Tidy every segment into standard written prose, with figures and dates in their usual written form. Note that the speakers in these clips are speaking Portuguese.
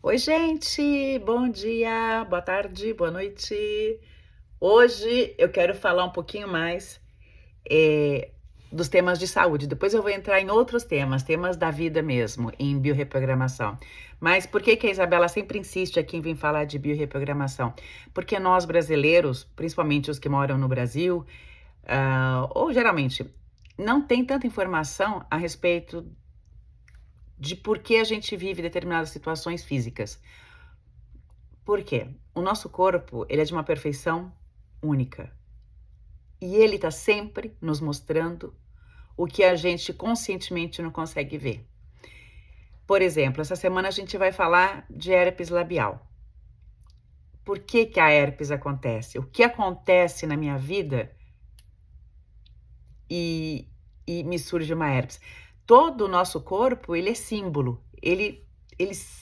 Oi, gente, bom dia, boa tarde, boa noite. Hoje eu quero falar um pouquinho mais dos temas de saúde. Depois eu vou entrar em outros temas da vida mesmo, em biorreprogramação. Mas por que que a Isabela sempre insiste aqui em vir falar de biorreprogramação? Porque nós brasileiros, principalmente os que moram no Brasil, ou geralmente, não tem tanta informação a respeito de por que a gente vive determinadas situações físicas. Por quê? O nosso corpo, ele é de uma perfeição única. E ele está sempre nos mostrando o que a gente conscientemente não consegue ver. Por exemplo, essa semana a gente vai falar de herpes labial. Por que que a herpes acontece? O que acontece na minha vida e, e me surge uma herpes? Todo o nosso corpo, ele é símbolo. Ele,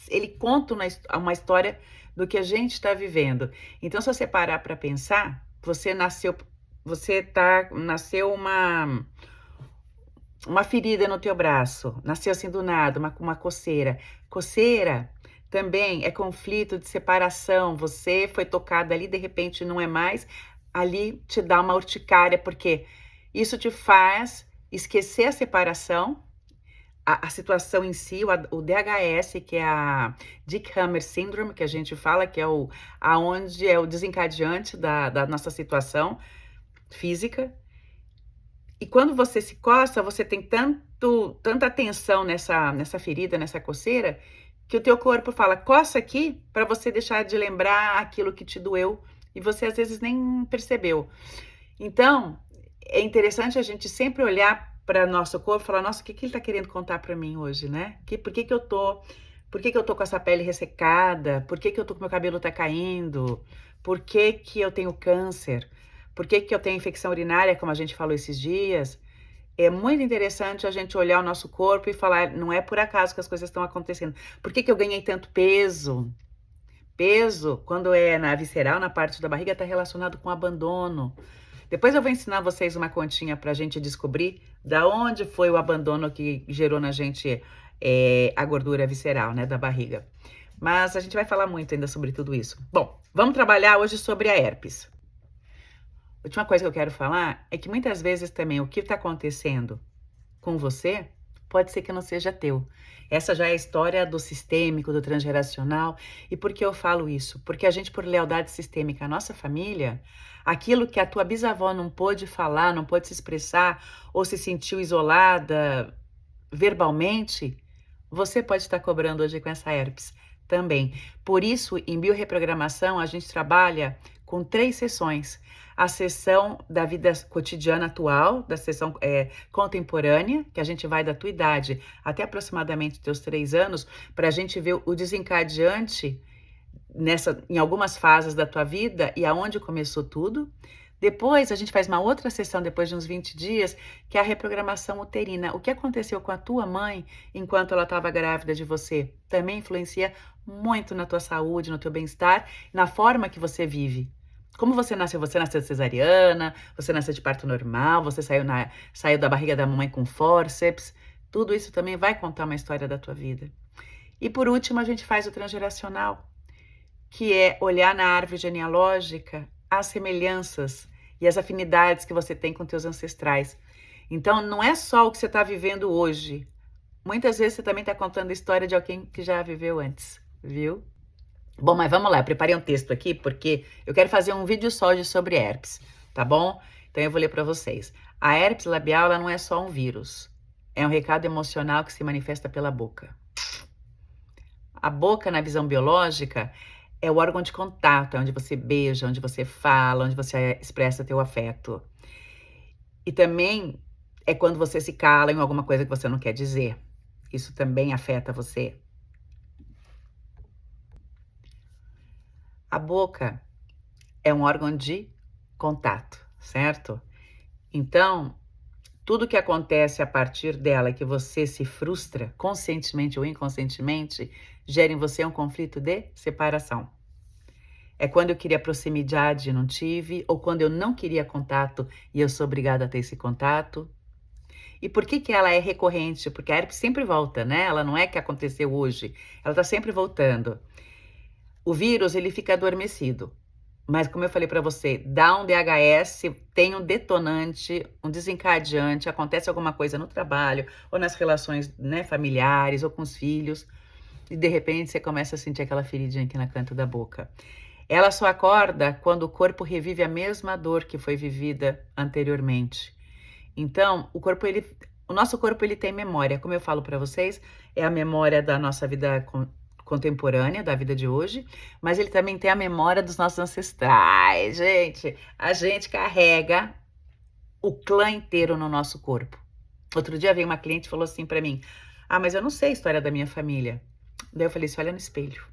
ele conta uma história do que a gente está vivendo. Então, se você parar para pensar, nasceu uma ferida no teu braço, nasceu assim do nada, uma coceira. Coceira também é conflito de separação. Você foi tocada ali, de repente não é mais, ali te dá uma urticária, porque isso te faz esquecer a separação, a situação em si, o DHS, que é a Dick Hammer Syndrome, que a gente fala, que é aonde é o desencadeante da nossa situação física. E quando você se coça, você tem tanta tensão nessa ferida, nessa coceira, que o teu corpo fala, coça aqui, para você deixar de lembrar aquilo que te doeu e você às vezes nem percebeu. Então, é interessante a gente sempre olhar para nosso corpo e falar, nossa, o que ele está querendo contar para mim hoje, né? Por que que eu tô com essa pele ressecada? Por que que eu tô com meu cabelo tá caindo? Por que que eu tenho câncer? Por que que eu tenho infecção urinária, como a gente falou esses dias? É muito interessante a gente olhar o nosso corpo e falar, não é por acaso que as coisas estão acontecendo. Por que que eu ganhei tanto peso? Peso, quando é na visceral, na parte da barriga, está relacionado com abandono. Depois eu vou ensinar vocês uma continha para a gente descobrir da onde foi o abandono que gerou na gente a gordura visceral, né, da barriga. Mas a gente vai falar muito ainda sobre tudo isso. Bom, vamos trabalhar hoje sobre a herpes. A última coisa que eu quero falar é que muitas vezes também o que está acontecendo com você pode ser que não seja teu. Essa já é a história do sistêmico, do transgeracional. E por que eu falo isso? Porque a gente, por lealdade sistêmica à nossa família, aquilo que a tua bisavó não pôde falar, não pôde se expressar, ou se sentiu isolada verbalmente, você pode estar cobrando hoje com essa herpes também. Por isso, em biorreprogramação, a gente trabalha com 3 sessões. A sessão da vida cotidiana atual, da sessão contemporânea, que a gente vai da tua idade até aproximadamente teus 3 anos, para a gente ver o desencadeante em algumas fases da tua vida e aonde começou tudo. Depois, a gente faz uma outra sessão, depois de uns 20 dias, que é a reprogramação uterina. O que aconteceu com a tua mãe enquanto ela estava grávida de você também influencia muito na tua saúde, no teu bem-estar, na forma que você vive. Como você nasceu? Você nasceu cesariana, você nasceu de parto normal, você saiu da barriga da mamãe com fórceps. Tudo isso também vai contar uma história da tua vida. E por último, a gente faz o transgeracional, que é olhar na árvore genealógica as semelhanças e as afinidades que você tem com teus ancestrais. Então, não é só o que você está vivendo hoje. Muitas vezes você também está contando a história de alguém que já viveu antes, viu? Bom, mas vamos lá, eu preparei um texto aqui porque eu quero fazer um vídeo só sobre herpes, tá bom? Então eu vou ler para vocês. A herpes labial, ela não é só um vírus. É um recado emocional que se manifesta pela boca. A boca, na visão biológica, é o órgão de contato, é onde você beija, onde você fala, onde você expressa teu afeto. E também é quando você se cala em alguma coisa que você não quer dizer. Isso também afeta você. A boca é um órgão de contato, certo? Então, tudo que acontece a partir dela, que você se frustra, conscientemente ou inconscientemente, gera em você um conflito de separação. É quando eu queria proximidade e não tive, ou quando eu não queria contato e eu sou obrigada a ter esse contato. E por que que ela é recorrente? Porque a herpes sempre volta, né? Ela não é que aconteceu hoje, ela está sempre voltando. O vírus, ele fica adormecido. Mas como eu falei para você, dá um DHS, tem um detonante, um desencadeante, acontece alguma coisa no trabalho, ou nas relações, né, familiares, ou com os filhos, e de repente você começa a sentir aquela feridinha aqui na canto da boca. Ela só acorda quando o corpo revive a mesma dor que foi vivida anteriormente. Então, o nosso corpo ele tem memória, como eu falo para vocês, é a memória da nossa vida contemporânea, da vida de hoje, mas ele também tem a memória dos nossos ancestrais, gente. A gente carrega o clã inteiro no nosso corpo. Outro dia veio uma cliente e falou assim para mim: "Ah, mas eu não sei a história da minha família". Daí eu falei assim: "Olha no espelho.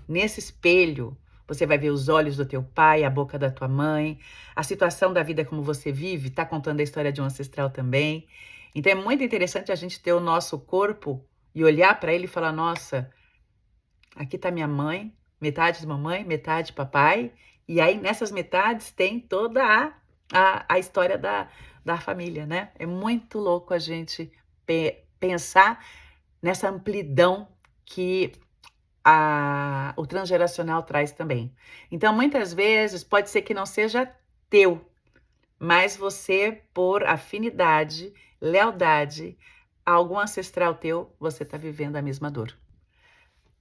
Nesse espelho, você vai ver os olhos do teu pai, a boca da tua mãe, a situação da vida como você vive, tá contando a história de um ancestral também. Então é muito interessante a gente ter o nosso corpo e olhar para ele e falar: nossa, aqui tá minha mãe, metade de mamãe, metade de papai, e aí nessas metades tem toda a história da família, né? É muito louco a gente pensar nessa amplidão que o transgeracional traz também. Então, muitas vezes, pode ser que não seja teu, mas você, por afinidade, lealdade a algum ancestral teu, você está vivendo a mesma dor.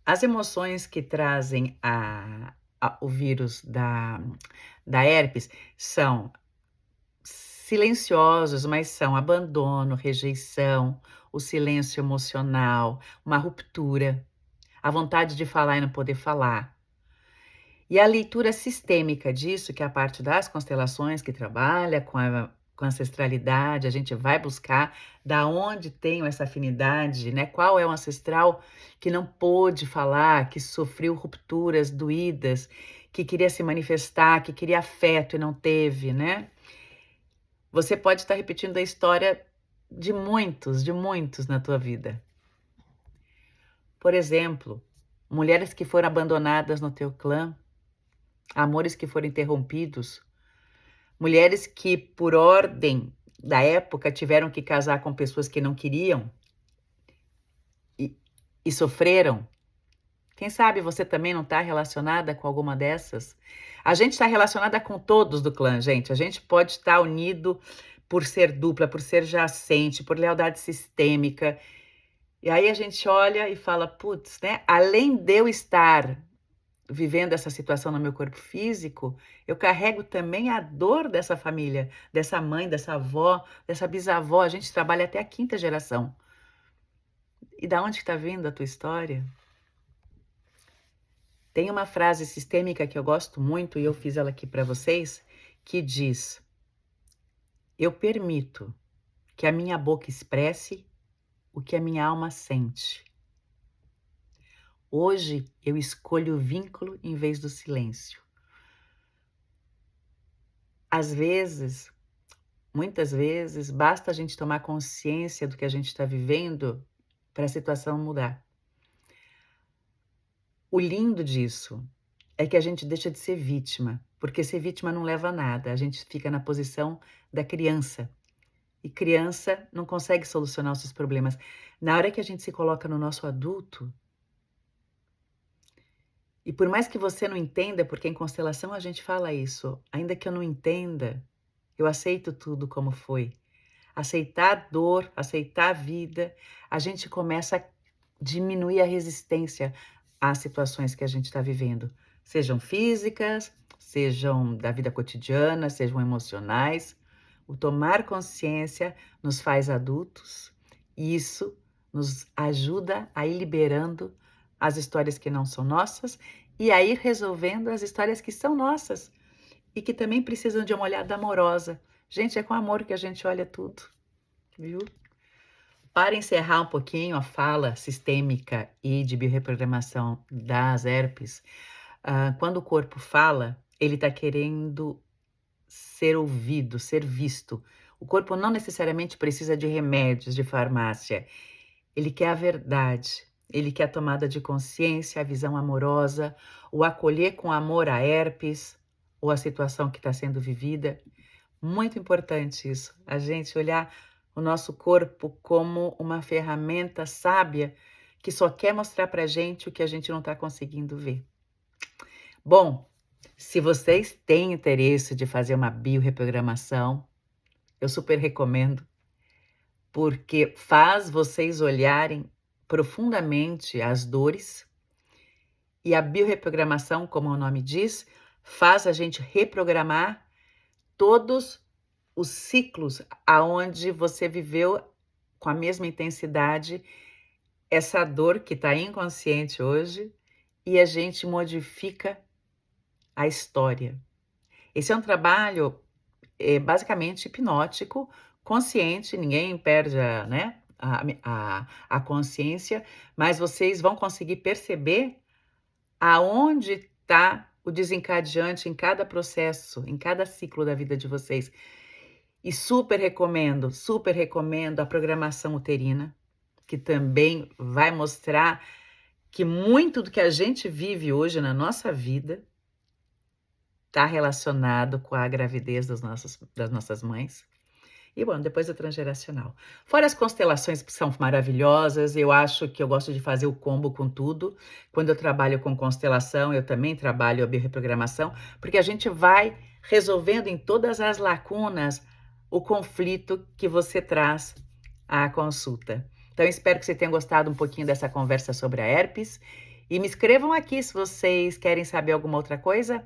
As emoções que trazem o vírus da herpes são silenciosos, mas são abandono, rejeição, o silêncio emocional, uma ruptura, a vontade de falar e não poder falar. E a leitura sistêmica disso, que é a parte das constelações que trabalha com a ancestralidade, a gente vai buscar da onde tenho essa afinidade, né? Qual é o ancestral que não pôde falar, que sofreu rupturas doídas, que queria se manifestar, que queria afeto e não teve, né? Você pode estar repetindo a história de muitos na tua vida. Por exemplo, mulheres que foram abandonadas no teu clã, amores que foram interrompidos, mulheres que, por ordem da época, tiveram que casar com pessoas que não queriam e sofreram. Quem sabe você também não está relacionada com alguma dessas? A gente está relacionada com todos do clã, gente. A gente pode estar unido por ser dupla, por ser jacente, por lealdade sistêmica. E aí a gente olha e fala, putz, né? Além de eu estar vivendo essa situação no meu corpo físico, eu carrego também a dor dessa família, dessa mãe, dessa avó, dessa bisavó. A gente trabalha até a quinta geração. E da onde está vindo a tua história? Tem uma frase sistêmica que eu gosto muito e eu fiz ela aqui para vocês, que diz: eu permito que a minha boca expresse o que a minha alma sente. Hoje eu escolho o vínculo em vez do silêncio. Às vezes, muitas vezes, basta a gente tomar consciência do que a gente está vivendo para a situação mudar. O lindo disso é que a gente deixa de ser vítima, porque ser vítima não leva a nada. A gente fica na posição da criança. E criança não consegue solucionar os seus problemas. Na hora que a gente se coloca no nosso adulto, e por mais que você não entenda, porque em constelação a gente fala isso, ainda que eu não entenda, eu aceito tudo como foi. Aceitar a dor, aceitar a vida, a gente começa a diminuir a resistência às situações que a gente está vivendo. Sejam físicas, sejam da vida cotidiana, sejam emocionais. O tomar consciência nos faz adultos e isso nos ajuda a ir liberando as histórias que não são nossas e a ir resolvendo as histórias que são nossas e que também precisam de uma olhada amorosa. Gente, é com amor que a gente olha tudo, viu? Para encerrar um pouquinho a fala sistêmica e de biorreprogramação das herpes, quando o corpo fala, ele está querendo ser ouvido, ser visto. O corpo não necessariamente precisa de remédios, de farmácia. Ele quer a verdade, ele quer a tomada de consciência, a visão amorosa, o acolher com amor a herpes ou a situação que está sendo vivida. Muito importante isso, a gente olhar o nosso corpo como uma ferramenta sábia que só quer mostrar pra gente o que a gente não está conseguindo ver. Bom, se vocês têm interesse de fazer uma biorreprogramação, eu super recomendo, porque faz vocês olharem profundamente as dores e a biorreprogramação, como o nome diz, faz a gente reprogramar todos os ciclos aonde você viveu com a mesma intensidade essa dor que está inconsciente hoje e a gente modifica a história. Esse é um trabalho basicamente hipnótico, consciente, ninguém perde a consciência, mas vocês vão conseguir perceber aonde está o desencadeante em cada processo, em cada ciclo da vida de vocês. E super recomendo a programação uterina, que também vai mostrar que muito do que a gente vive hoje na nossa vida está relacionado com a gravidez das nossas mães. E, bom, depois o transgeracional. Fora as constelações que são maravilhosas, eu acho que eu gosto de fazer o combo com tudo. Quando eu trabalho com constelação, eu também trabalho a biorreprogramação, porque a gente vai resolvendo em todas as lacunas o conflito que você traz à consulta. Então, eu espero que você tenha gostado um pouquinho dessa conversa sobre a herpes. E me escrevam aqui se vocês querem saber alguma outra coisa.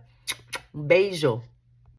Um beijo!